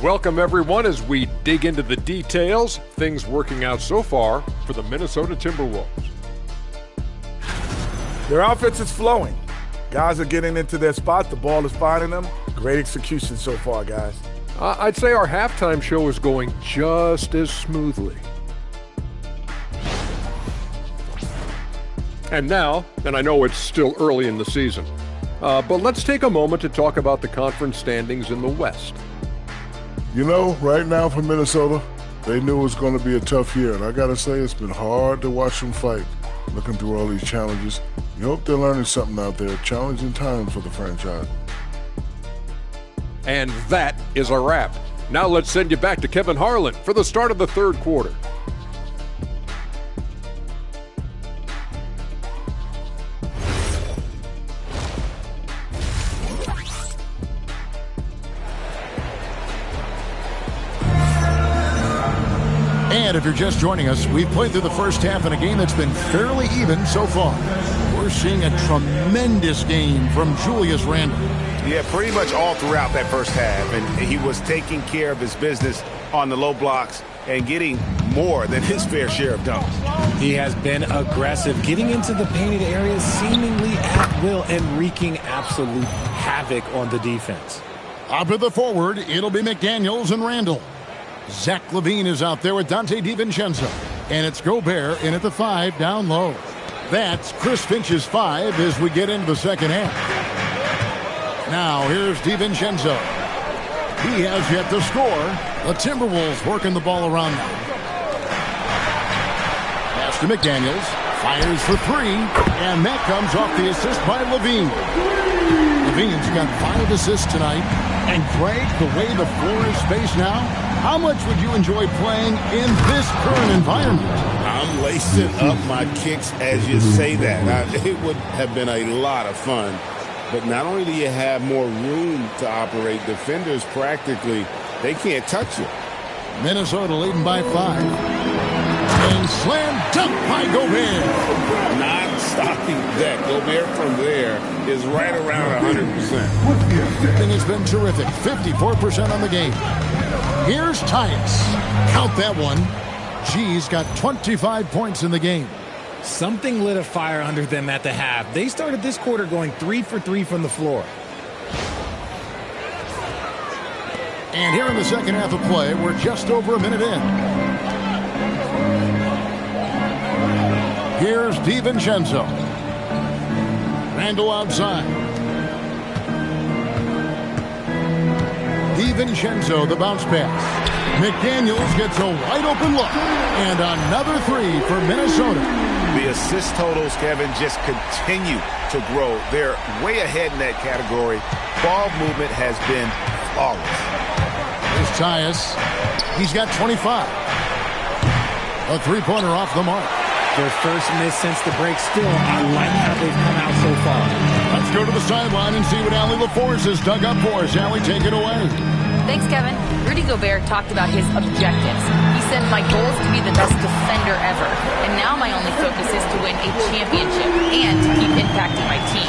Welcome, everyone, as we dig into the details. Things working out so far for the Minnesota Timberwolves. Their offense is flowing. Guys are getting into their spot. The ball is finding them. Great execution so far, guys. I'd say our halftime show is going just as smoothly. And now, and I know it's still early in the season, but let's take a moment to talk about the conference standings in the West. You know, right now for Minnesota, they knew it was going to be a tough year, and I got to say it's been hard to watch them fight, looking through all these challenges. You hope they're learning something out there. Challenging times for the franchise. And that is a wrap. Now let's send you back to Kevin Harlan for the start of the third quarter. And if you're just joining us, we've played through the first half in a game that's been fairly even so far. We're seeing a tremendous game from Julius Randle. Yeah, pretty much all throughout that first half. And he was taking care of his business on the low blocks and getting more than his fair share of dunks. He has been aggressive, getting into the painted areas seemingly at will and wreaking absolute havoc on the defense. Up to the forward, it'll be McDaniels and Randle. Zach LaVine is out there with Dante DiVincenzo. And it's Gobert in at the 5 down low. That's Chris Finch's 5 as we get into the second half. Now here's DiVincenzo. He has yet to score. The Timberwolves working the ball around now. Pass to McDaniels. Fires for 3. And that comes off the assist by LaVine. LaVine's got 5 assists tonight. And Greg, the way the floor is spaced now, how much would you enjoy playing in this current environment? I'm lacing up my kicks as you say that. It would have been a lot of fun. But not only do you have more room to operate, defenders practically, they can't touch you. Minnesota leading by 5. And slam dunk by Gobert. Not stopping that. Gobert from there is right around 100%. And it's been terrific. 54% on the game. Here's Tyus. Count that one. G's got 25 points in the game. Something lit a fire under them at the half. They started this quarter going 3 for 3 from the floor. And here in the second half of play, we're just over a minute in. Here's DiVincenzo. Randle outside. DiVincenzo, the bounce pass. McDaniels gets a wide open look. And another 3 for Minnesota. The assist totals, Kevin, just continue to grow. They're way ahead in that category. Ball movement has been flawless. Here's Tyus. He's got 25. A three-pointer off the mark. Their first miss since the break. Still, I like how they've come out so far. Let's go to the sideline and see what Allie LaForce has dug up for us. Allie, take it away. Thanks, Kevin. Rudy Gobert talked about his objectives. He said, my goal is to be the best defender ever. And now my only focus is to win a championship and to keep impacting my team.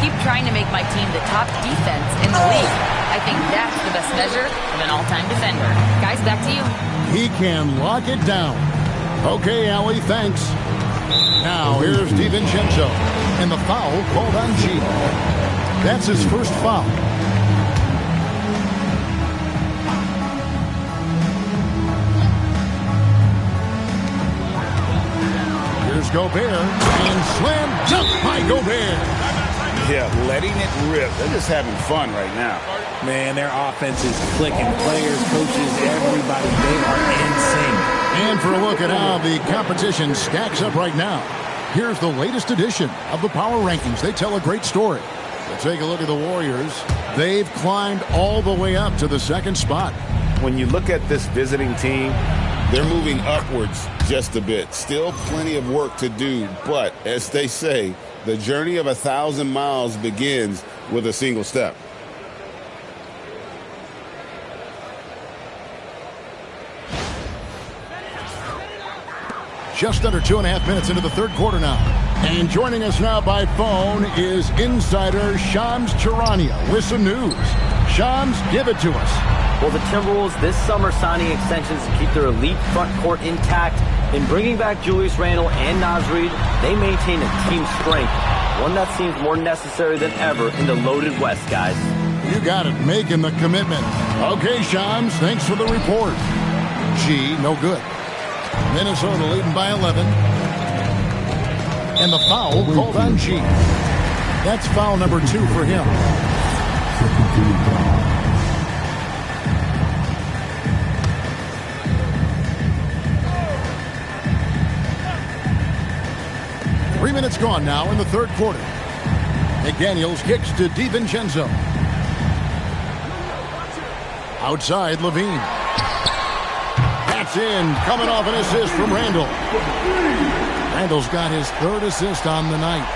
Keep trying to make my team the top defense in the league. I think that's the best measure of an all-time defender. Guys, back to you. He can lock it down. Okay, Allie, thanks. Now, here's DiVincenzo. And the foul called on G. That's his first foul. Here's Gobert. And slam dunk by Gobert. Yeah, letting it rip. They're just having fun right now. Man, their offense is clicking. Players, coaches, everybody, they are in sync. And for a look at how the competition stacks up right now, here's the latest edition of the Power Rankings. They tell a great story. We'll take a look at the Warriors. They've climbed all the way up to the second spot. When you look at this visiting team, they're moving upwards just a bit. Still plenty of work to do, but as they say, the journey of 1,000 miles begins with a single step. Just under 2.5 minutes into the third quarter now. And joining us now by phone is insider Shams Charania with some news. Shams, give it to us. Well, the Timberwolves this summer signing extensions to keep their elite front court intact. In bringing back Julius Randle and Naz Reid, they maintain a team strength, one that seems more necessary than ever in the loaded West, guys. You got it, making the commitment. Okay, Shams, thanks for the report. G, no good. Minnesota leading by 11. And the foul called on G. That's foul number 2 for him. 3 minutes gone now in the third quarter. McDaniels kicks to DiVincenzo. Outside, Levine. That's in, coming off an assist from Randle. Randle's got his 3rd assist on the night.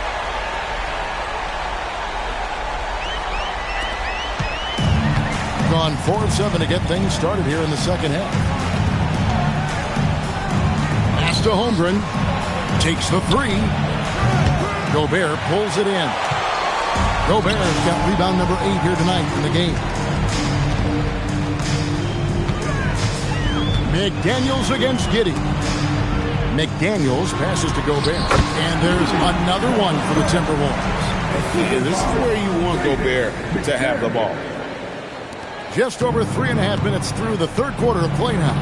Gone 4 of 7 to get things started here in the second half. Pass to Holmgren. Takes the 3. Gobert pulls it in. Gobert's got rebound number 8 here tonight in the game. McDaniels against Giddey. McDaniels passes to Gobert. And there's another one for the Timberwolves. Yeah, this is where you want Gobert to have the ball. Just over 3.5 minutes through the third quarter of play now.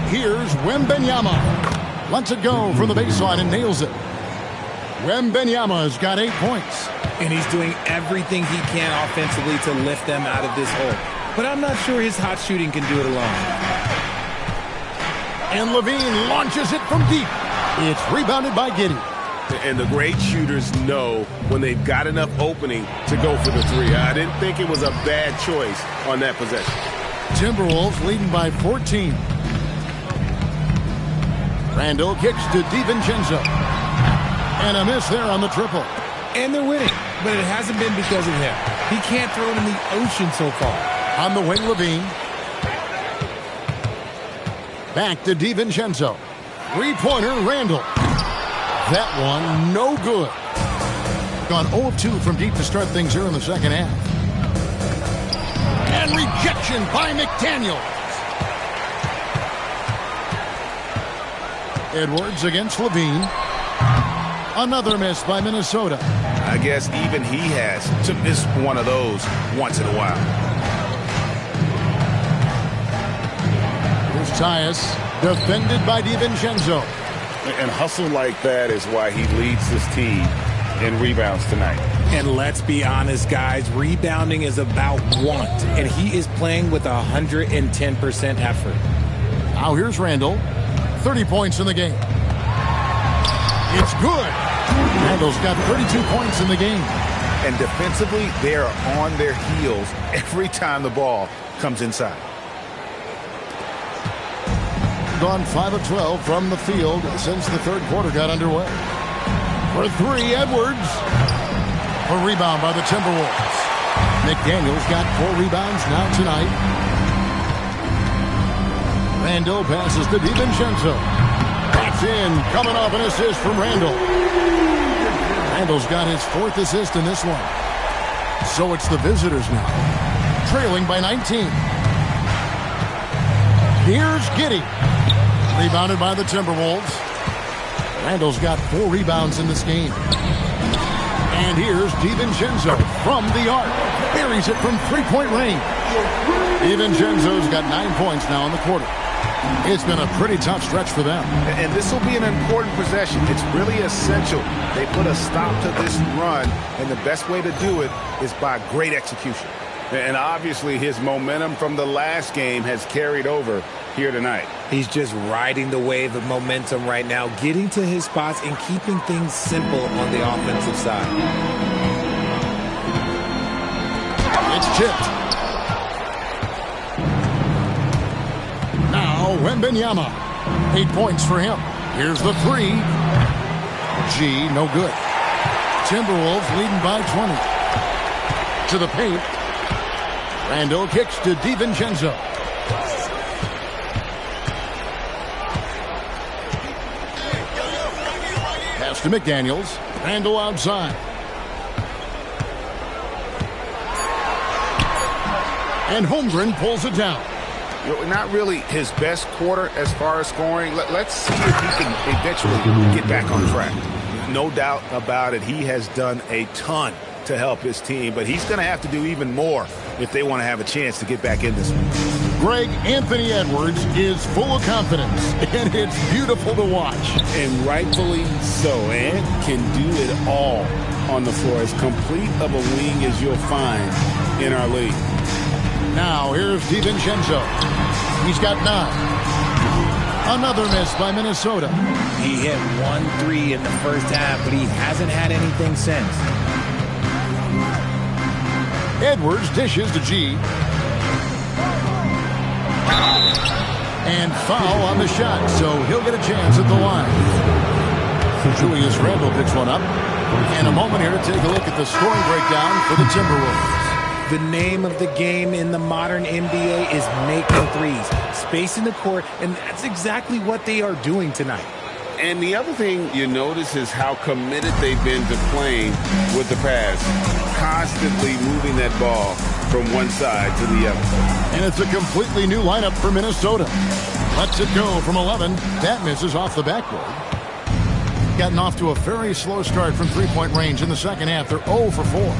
Here's Wembanyama. Lets it go from the baseline and nails it. Wembanyama's got 8 points. And he's doing everything he can offensively to lift them out of this hole. But I'm not sure his hot shooting can do it alone. And Levine launches it from deep. It's rebounded by Giddey. And the great shooters know when they've got enough opening to go for the 3. I didn't think it was a bad choice on that possession. Timberwolves leading by 14. Randle kicks to DiVincenzo. And a miss there on the triple. And they're winning, but it hasn't been because of him. He can't throw it in the ocean so far. On the wing, Levine. Back to DiVincenzo. 3-pointer, Randle. That one, no good. Gone 0 of 2 from deep to start things here in the second half. And rejection by McDaniels. Edwards against Levine. Another miss by Minnesota. I guess even he has to miss one of those once in a while. Here's Tyus, defended by DiVincenzo. And hustle like that is why he leads this team in rebounds tonight. And let's be honest, guys, rebounding is about want. And he is playing with 110% effort. Now here's Randle. 30 points in the game. It's good. Randle's got 32 points in the game. And defensively, they are on their heels every time the ball comes inside. Gone 5 of 12 from the field since the third quarter got underway. For 3, Edwards. A rebound by the Timberwolves. McDaniels got 4 rebounds now tonight. Randle passes to DiVincenzo. That's in, coming off an assist from Randle. Randle's got his 4th assist in this one. So it's the visitors now, trailing by 19. Here's Giddey. Rebounded by the Timberwolves. Randle's got 4 rebounds in this game. And here's DiVincenzo from the arc. Buries it from 3-point range. DiVincenzo's got 9 points now in the quarter. It's been a pretty tough stretch for them. And this will be an important possession. It's really essential. They put a stop to this run, and the best way to do it is by great execution. And obviously his momentum from the last game has carried over here tonight. He's just riding the wave of momentum right now, getting to his spots and keeping things simple on the offensive side. It's chipped. Now Wembanyama. 8 points for him. Here's the 3. G, no good. Timberwolves leading by 20. To the paint. Randle kicks to DiVincenzo. Pass to McDaniels. Randle outside. And Holmgren pulls it down. Not really his best quarter as far as scoring. Let's see if he can eventually get back on track. No doubt about it. He has done a ton to help his team, but he's going to have to do even more if they want to have a chance to get back in this one. Greg, Anthony Edwards is full of confidence, and it's beautiful to watch. And rightfully so. And can do it all on the floor. As complete of a wing as you'll find in our league. Now, here's DiVincenzo. He's got 9. Another miss by Minnesota. He hit 1 3 in the first half, but he hasn't had anything since. Edwards dishes to G. And foul on the shot, so he'll get a chance at the line. Julius Randle picks one up. And a moment here to take a look at the scoring breakdown for the Timberwolves. The name of the game in the modern NBA is making threes. Space in the court, and that's exactly what they are doing tonight. And the other thing you notice is how committed they've been to playing with the pass. Constantly moving that ball from one side to the other. And it's a completely new lineup for Minnesota. Lets it go from 11. That misses off the backboard. Gotten off to a very slow start from three-point range in the second half. They're 0 for 4.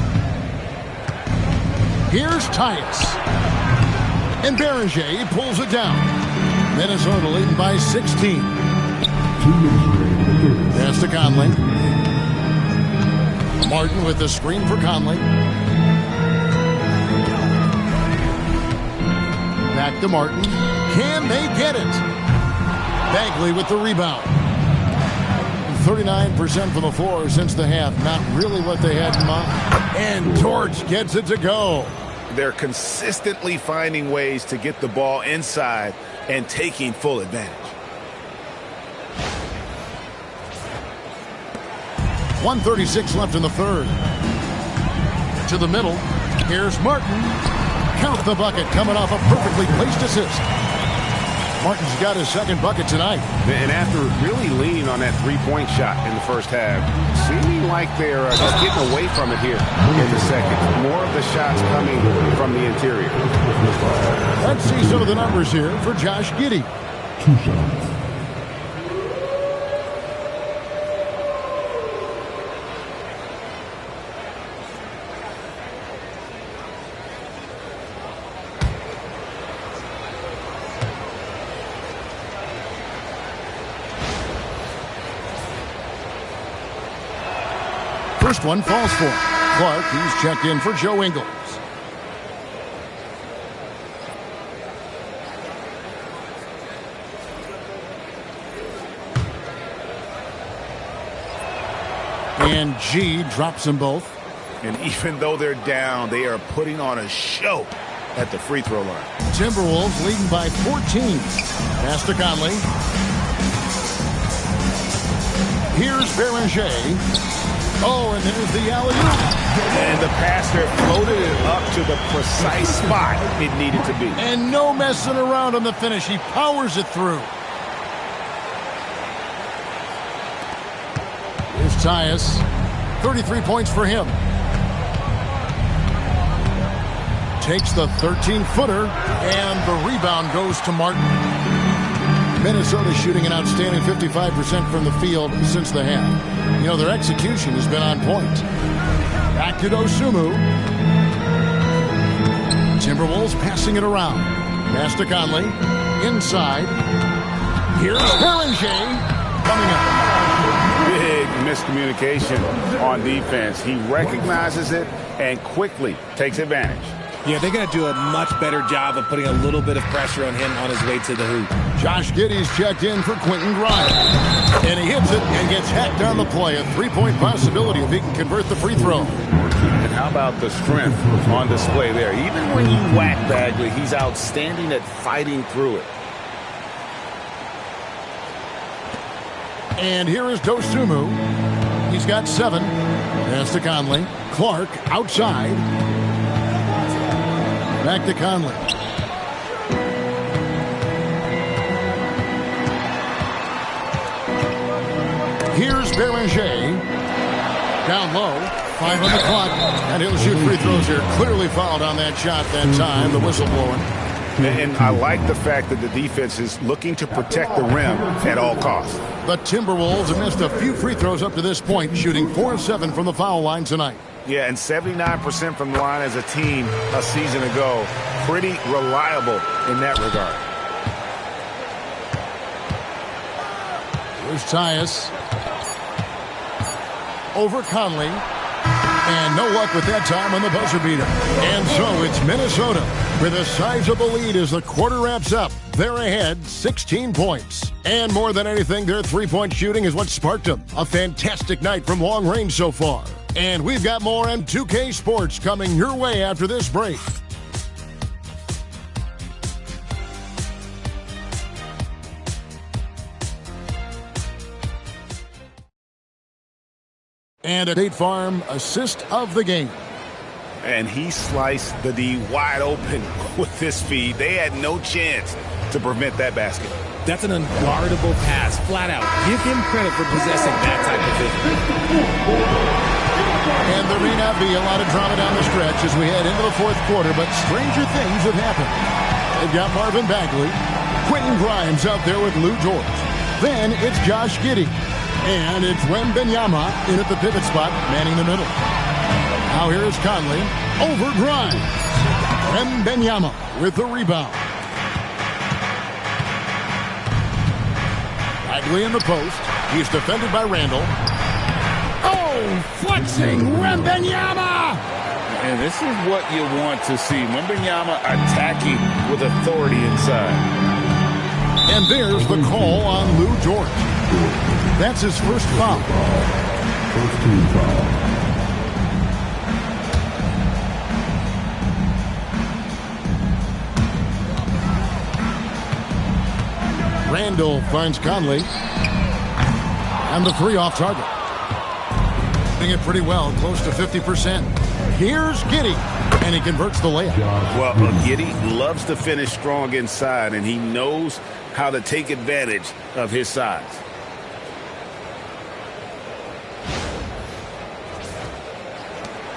Here's Tyus. And Beringer pulls it down. Minnesota leading by 16. Pass to Conley. Martin with the screen for Conley. Back to Martin. Can they get it? Bagley with the rebound. 39% from the floor since the half. Not really what they had in mind. And Torch gets it to go. They're consistently finding ways to get the ball inside and taking full advantage. .136 left in the third. To the middle. Here's Martin. Count the bucket coming off a perfectly placed assist. Martin's got his second bucket tonight. And after really leaning on that three-point shot in the first half, seeming like they're just getting away from it here in the second. More of the shots coming from the interior. Let's see some of the numbers here for Josh Giddey. 2 shots. First one falls for Clark. He's checked in for Joe Ingles. And G drops them both. And even though they're down, they are putting on a show at the free throw line. Timberwolves leading by 14. Pass to Conley. Here's Beringer. Oh, and there's the alley-oop. And the passer floated it up to the precise spot it needed to be. And no messing around on the finish. He powers it through. Here's Tyus. 33 points for him. Takes the 13-footer, and the rebound goes to Martin. Minnesota shooting an outstanding 55% from the field since the half. You know, their execution has been on point. Back to Dosunmu. Timberwolves passing it around. Pass to Conley. Inside. Here's Beringer coming up. Big miscommunication on defense. He recognizes it and quickly takes advantage. Yeah, they're going to do a much better job of putting a little bit of pressure on him on his way to the hoop. Josh Giddey's checked in for Quentin Grimes. And he hits it and gets hacked on the play. A three-point possibility if he can convert the free throw. And how about the strength on display there? Even when you whack Bagley, he's outstanding at fighting through it. And here is Dosunmu. He's got 7. Pass to Conley. Clark outside. Back to Conley. Here's Beringer. Down low. 5 on the clock, and he'll shoot free throws here. Clearly fouled on that shot that time, the whistle blowing. And I like the fact that the defense is looking to protect the rim at all costs. The Timberwolves have missed a few free throws up to this point, shooting 4 of 7 from the foul line tonight. Yeah, and 79% from the line as a team a season ago. Pretty reliable in that regard. Here's Tyus. Over Conley. And no luck with that time on the buzzer beater. And so it's Minnesota with a sizable lead as the quarter wraps up. They're ahead 16 points. And more than anything, their three-point shooting is what sparked them. A fantastic night from long range so far. And we've got more M2K Sports coming your way after this break. And a State Farm assist of the game. And he sliced the D wide open with his feed. They had no chance to prevent that basket. That's an unguardable pass, flat out. Give him credit for possessing that type of vision. And there may not be a lot of drama down the stretch as we head into the fourth quarter, but stranger things have happened. They've got Marvin Bagley, Quentin Grimes out there with Lou George. Then it's Josh Giddey. And it's Wembanyama in at the pivot spot, manning the middle. Now here's Conley over Grimes. Wembanyama with the rebound. Bagley in the post. He's defended by Randall. Oh, flexing Wembanyama! And this is what you want to see. Wembanyama attacking with authority inside. And there's the call on Lou George. That's his first foul. First team foul. Randall finds Conley. And the three off target. Doing it pretty well, close to 50%. Here's Giddey. And he converts the layup. Well, Giddey loves to finish strong inside, and he knows how to take advantage of his size.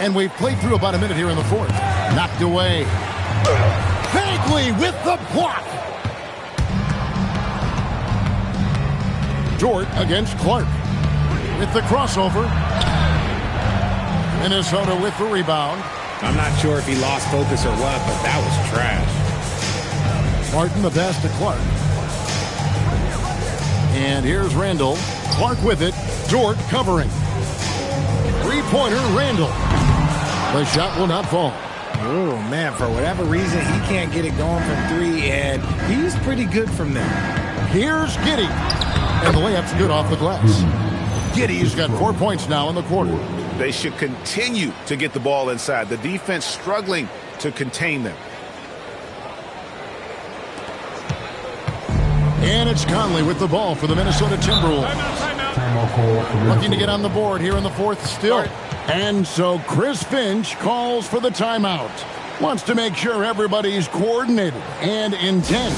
And we've played through about a minute here in the fourth. Knocked away. Bagley with the block. Dort against Clark. With the crossover. Minnesota with the rebound. I'm not sure if he lost focus or what, but that was trash. Martin the pass to Clark. And here's Randall. Clark with it. Dort covering. Three-pointer, Randall. The shot will not fall. Oh, man, for whatever reason, he can't get it going from three, and he's pretty good from there. Here's Giddey. And the layup's good off the glass. Giddey's got 4 points now in the quarter. They should continue to get the ball inside. The defense struggling to contain them. And it's Conley with the ball for the Minnesota Timberwolves. Looking to get on the board here in the fourth still. And so Chris Finch calls for the timeout. Wants to make sure everybody's coordinated and intent.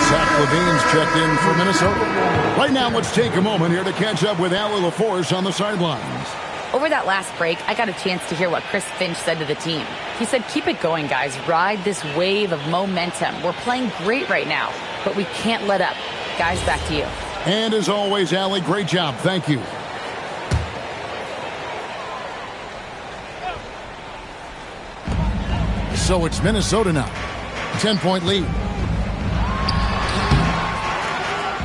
Zach Levine's checked in for Minnesota. Right now, let's take a moment here to catch up with Allie LaForce on the sidelines. Over that last break, I got a chance to hear what Chris Finch said to the team. He said, keep it going, guys. Ride this wave of momentum. We're playing great right now, but we can't let up. Guys, back to you. And as always, Allie, great job. Thank you. So it's Minnesota now. 10-point lead.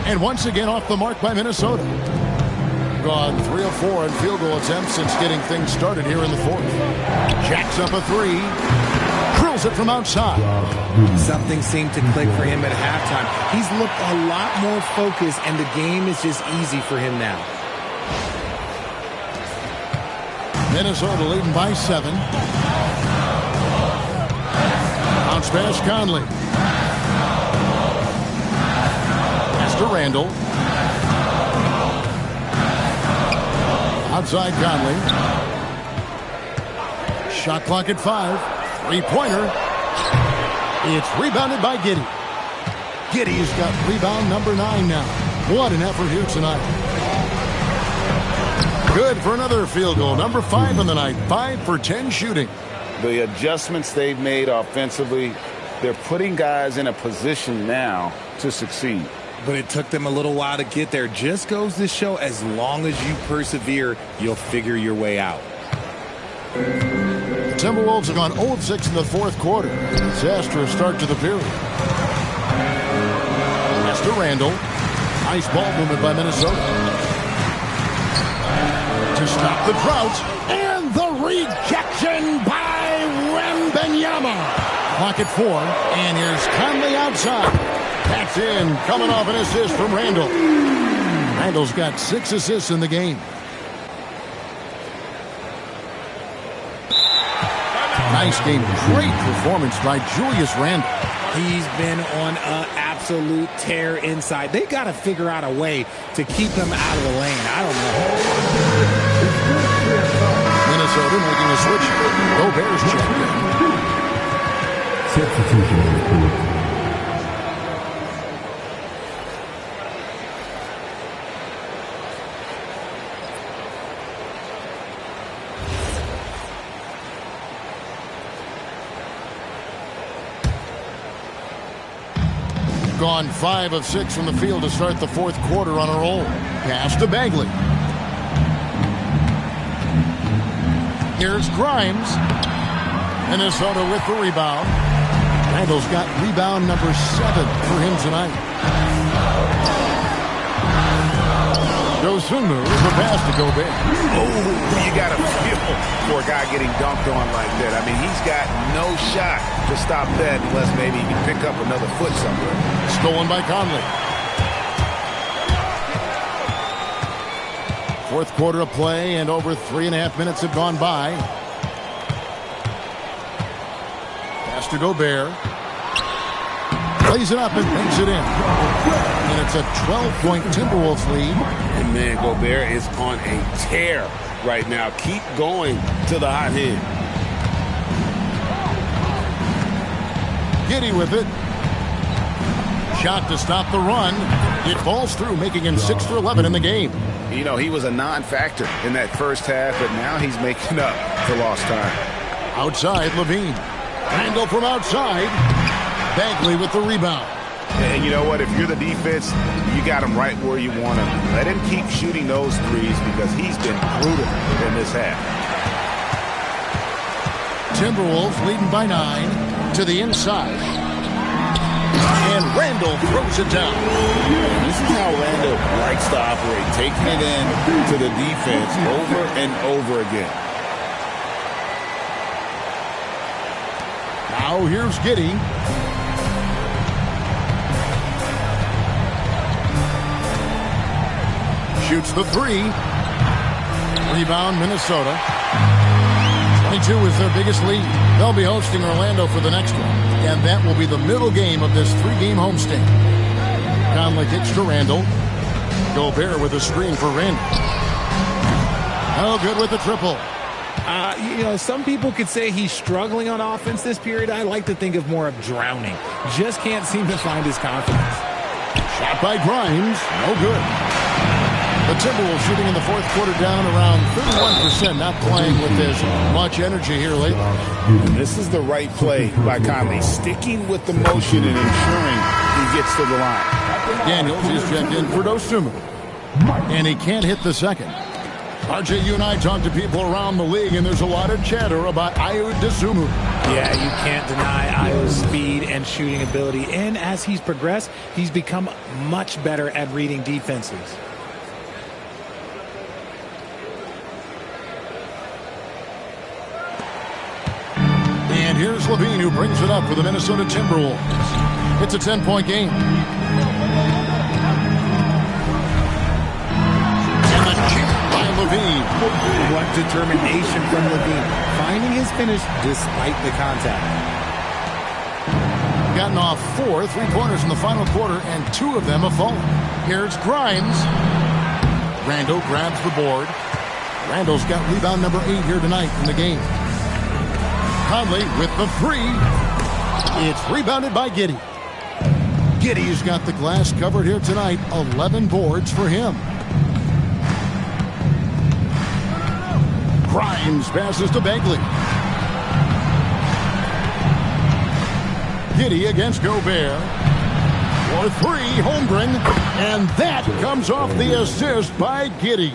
And once again off the mark by Minnesota. Gone 3 of 4 in field goal attempts since getting things started here in the fourth. Jacks up a three. Drills it from outside. Something seemed to click for him at halftime. He's looked a lot more focused, and the game is just easy for him now. Minnesota leading by 7. Bounce pass Conley. Pass to Randall. Outside Conley. Shot clock at 5. Three-pointer. It's rebounded by Giddey. Giddey's got rebound number 9 now. What an effort here tonight. Good for another field goal. Number 5 on the night. 5 for 10 shooting. The adjustments they've made offensively, they're putting guys in a position now to succeed. But it took them a little while to get there. Just goes to show, as long as you persevere, you'll figure your way out. The Timberwolves have gone 0 of 6 in the fourth quarter. Disastrous start to the period. Pass to Randall. Nice ball movement by Minnesota. To stop the drought. And the rejection by Wembanyama. Clock at 4. And here's Conley outside. That's in. Coming off an assist from Randall. Randall's got 6 assists in the game. Nice game. Great performance by Julius Randle. He's been on an absolute tear inside. They got to figure out a way to keep them out of the lane. I don't know. Minnesota making a switch. Gobert's checked in. Substitution on the court. Gone 5 of 6 from the field to start the fourth quarter on a roll. Pass to Bagley. Here's Grimes. Minnesota with the rebound. Randall's got rebound number 7 for him tonight. Dosunmu with the pass to Gobert. Oh, you got to feel for a guy getting dunked on like that. I mean, he's got no shot to stop that unless maybe he can pick up another foot somewhere. Stolen by Conley. Fourth quarter of play, and over 3.5 minutes have gone by. Pass to Gobert. Plays it up and banks it in. And it's a 12-point Timberwolves lead. And man, Gobert is on a tear right now. Keep going to the hot hand. Giddey with it. Shot to stop the run. It falls through, making him 6 for 11 in the game. You know, he was a non-factor in that first half, but now he's making up for lost time. Outside, Levine. Randall from outside. Bagley with the rebound. And you know what? If you're the defense, you got him right where you want him. Let him keep shooting those threes because he's been brutal in this half. Timberwolves leading by 9 to the inside. And Randall throws it down. This is how Randall likes to operate, taking it in to the defense over and over again. Now here's Giddey. Shoots the 3. Rebound, Minnesota. 22 is their biggest lead. They'll be hosting Orlando for the next one. And that will be the middle game of this 3-game homestand. Conley kicks to Randall. Gobert with a screen for Randall. Oh, good with the triple. You know, some people could say he's struggling on offense this period. I like to think of more of drowning. Just can't seem to find his confidence. Shot by Grimes. No good. The Timberwolves shooting in the fourth quarter down around 31%. Not playing with as much energy here lately. This is the right play by Conley. Sticking with the motion and ensuring he gets to the line. Daniels is checked in for Dosunmu. And he can't hit the second. RJ, you and I talk to people around the league, and there's a lot of chatter about Ayo Dosunmu. Yeah, you can't deny Ayo's speed and shooting ability. And as he's progressed, he's become much better at reading defenses. And here's Levine, who brings it up for the Minnesota Timberwolves. It's a 10-point game. Levine. What determination from Levine. Finding his finish despite the contact. Gotten off 4 3-pointers in the final quarter, and 2 of them have fallen. Here's Grimes. Randall grabs the board. Randall's got rebound number 8 here tonight in the game. Conley with the 3. It's rebounded by Giddey. Giddey's got the glass covered here tonight. 11 boards for him. Grimes passes to Bagley. Giddey against Gobert. For three, Holmgren. And that comes off the assist by Giddey.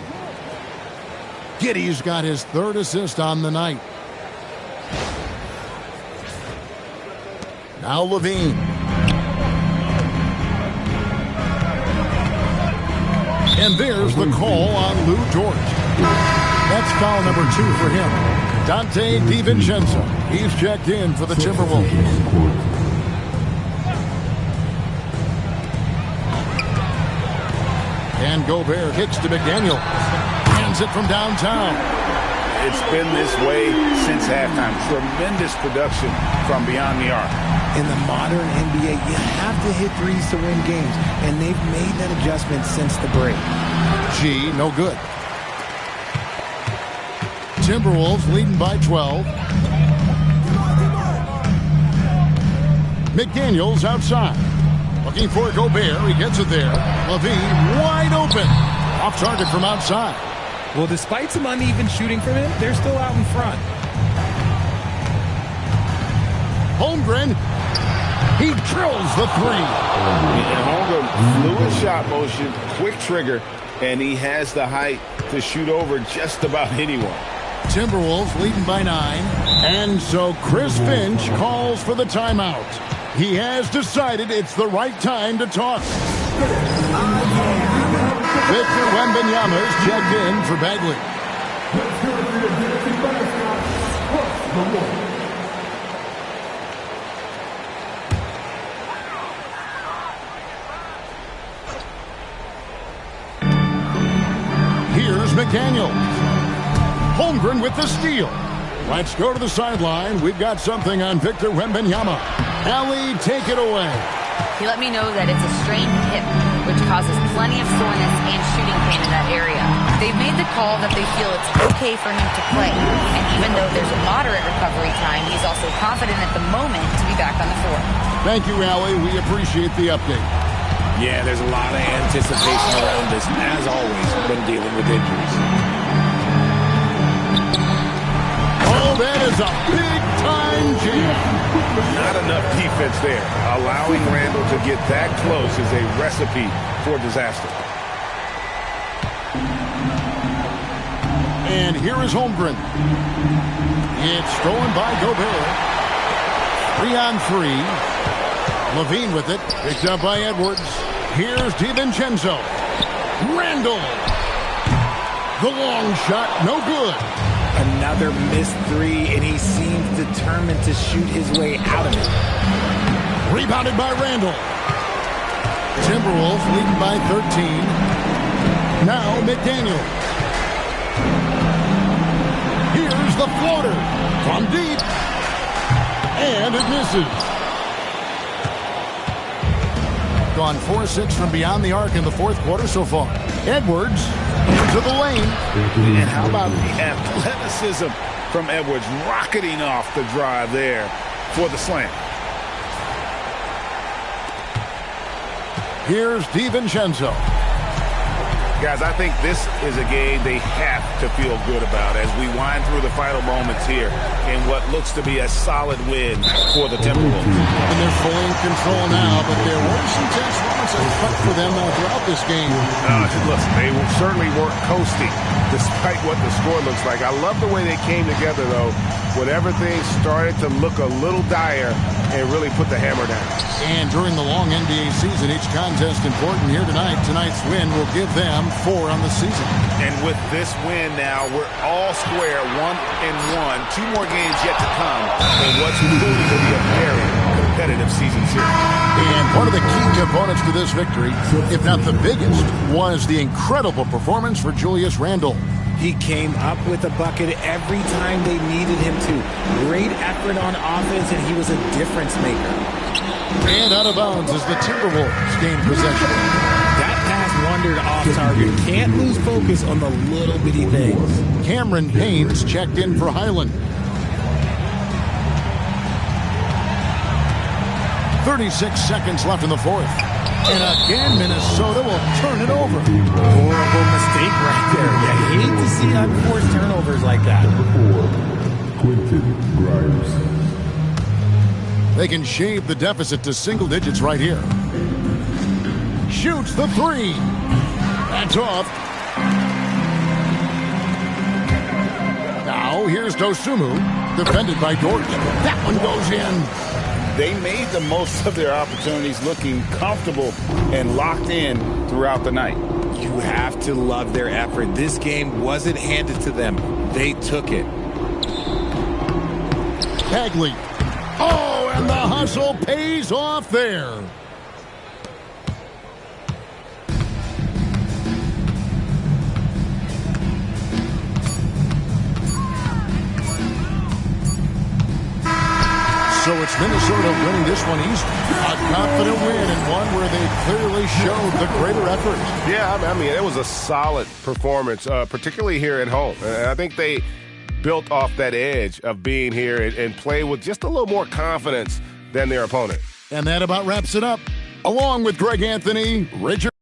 Giddey's got his third assist on the night. Now Levine. And there's the call on Lou Dort. That's foul number 2 for him. Dante DiVincenzo. He's checked in for the Timberwolves. And Gobert kicks to McDaniel. Hands it from downtown. It's been this way since halftime. Tremendous production from beyond the arc. In the modern NBA, you have to hit threes to win games, and they've made that adjustment since the break. G, no good. Timberwolves leading by 12. McDaniels outside. Looking for Gobert. He gets it there. Levine wide open. Off target from outside. Well, despite some uneven shooting from him, they're still out in front. Holmgren. He drills the three. And Holmgren, fluid shot motion, quick trigger, and he has the height to shoot over just about anyone. Timberwolves leading by 9. And so Chris Finch calls for the timeout. He has decided it's the right time to talk. Victor Wembanyama is checked in for Bagley. Here's McDaniels. Holmgren with the steal. Let's go to the sideline. We've got something on Victor Wembanyama. Allie, take it away. He let me know that it's a strained hip, which causes plenty of soreness and shooting pain in that area. They've made the call that they feel it's okay for him to play. And even though there's a moderate recovery time, he's also confident at the moment to be back on the floor. Thank you, Allie. We appreciate the update. Yeah, there's a lot of anticipation around this, as always, when dealing with injuries. Oh, that is a big-time jam. Not enough defense there. Allowing Randall to get that close is a recipe for disaster. And here is Holmgren. It's stolen by Gobert. 3 on 3. Levine with it. Picked up by Edwards. Here's DiVincenzo. Randall. The long shot, no good. Another missed 3, and he seems determined to shoot his way out of it. Rebounded by Randall. Timberwolves leading by 13. Now McDaniel. Here's the floater from deep. And it misses. Gone 4-6 from beyond the arc in the fourth quarter so far. Edwards into the lane. And how about the athleticism from Edwards rocketing off the drive there for the slam. Here's DiVincenzo. Guys, I think this is a game they have to feel good about as we wind through the final moments here in what looks to be a solid win for the Timberwolves. And they're fully in control now, but there were some tense moments in front for them throughout this game. Listen, they certainly weren't coasting despite what the score looks like. I love the way they came together, though, when everything started to look a little dire and really put the hammer down. And during the long NBA season, each contest important here tonight. Tonight's win will give them 4 on the season. And with this win now, we're all square, 1-1. 2 more games yet to come in what's proving to be a very competitive season series. And one of the key components to this victory, if not the biggest, was the incredible performance for Julius Randle. He came up with a bucket every time they needed him to. Great effort on offense, and he was a difference maker. And out of bounds as the Timberwolves gain possession. That pass wandered off target. Can't lose focus on the little bitty things. Cameron Haynes checked in for Highland. 36 seconds left in the fourth. And again, Minnesota will turn it over. Horrible mistake right there. You hate to see unforced turnovers like that. They can shave the deficit to single digits right here. Shoots the three. That's off. Now here's Dosunmu, defended by Dort. That one goes in. They made the most of their opportunities, looking comfortable and locked in throughout the night. You have to love their effort. This game wasn't handed to them. They took it. Bagley. Oh, and the hustle pays off there. So it's Minnesota winning this one easily. A confident win and one where they clearly showed the greater effort. Yeah, I mean, it was a solid performance, particularly here at home. And I think they built off that edge of being here and play with just a little more confidence than their opponent. And that about wraps it up. Along with Greg Anthony, Richard